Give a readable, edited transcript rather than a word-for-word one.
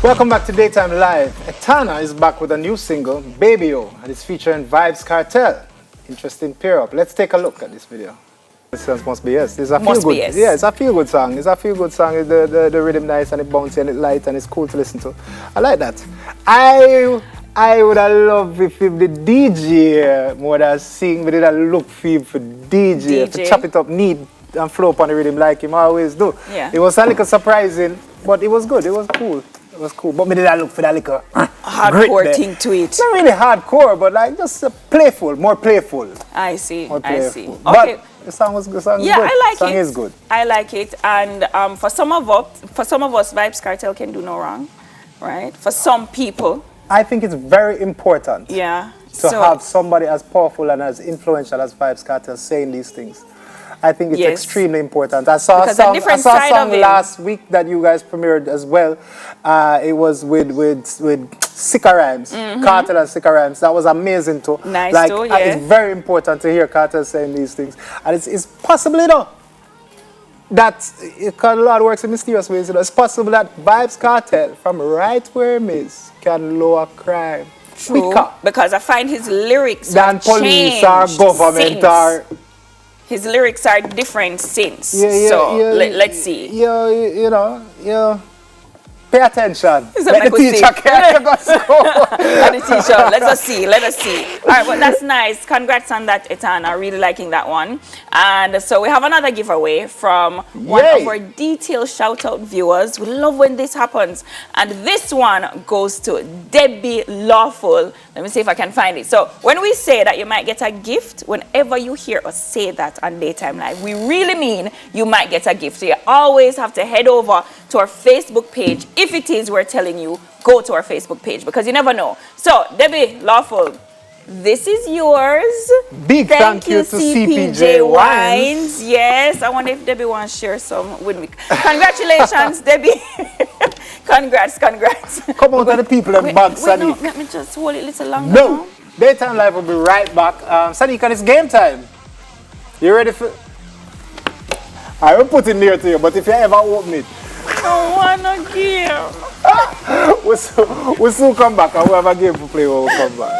Welcome back to Daytime Live. Etana is back with a new single, Baby O, and it's featuring Vybz Kartel. Interesting pair up. Let's take a look at this video. This must be yes. It's a feel good. Yes. Yeah, it's a feel good song. It's a feel good song. The rhythm nice and it bouncy and it light and it's cool to listen to. I like that. I would have loved if the DJ would have sing, but did a look for DJ to chop it up neat and flow up on the rhythm like him always do. Yeah. It was a little surprising, but it was good. It was cool. It was cool. But me did I look for that little hardcore thing to it. Not really hardcore, but like just playful, more playful. I see. More I see. playful. Okay. But the song was good. The song yeah, is good. I like the song it. is good. I like it, and for some of us, Vybz Kartel can do no wrong, right? For some people, I think it's very important. Yeah. To have somebody as powerful and as influential as Vybz Kartel saying these things. I think it's extremely important. I saw a song last week that you guys premiered as well. It was with Sika Rhymes, Kartel and Sika Rhymes. That was amazing too. Nice like, too, yeah. It's very important to hear Kartel saying these things. And it's possible, you know, that, because the Lord works in mysterious ways, you know, it's possible that Vybz Kartel, from right where he is, can lower crime quicker. Because I find his lyrics than police or government or... His lyrics are different since. Let's see. You know, pay attention. Let the teacher carry the school. Let the teacher. Let us see. All right, well, that's nice. Congrats on that, Etana. Really liking that one. And so we have another giveaway from one of our detailed shout-out viewers. We love when this happens. And this one goes to Debbie Lawful. Let me see if I can find it. So when we say that you might get a gift, whenever you hear us say that on Daytime Live, we really mean you might get a gift. So you always have to head over to our Facebook page. If it is, we're telling you, go to our Facebook page because you never know. So, Debbie Lawful, this is yours. Big thank you to CPJ Wines. Yes, I wonder if Debbie wants to share some with me. Congratulations, Debbie. Congrats. Come on to the people of Bag Sadiq. No, let me just hold it a little longer. No, Daytime Live will be right back. Sadiq, and it's game time. You ready for... I will put it near to you, but if you ever open it, I don't want to give. we'll soon come back and we'll have a game to play when we come back.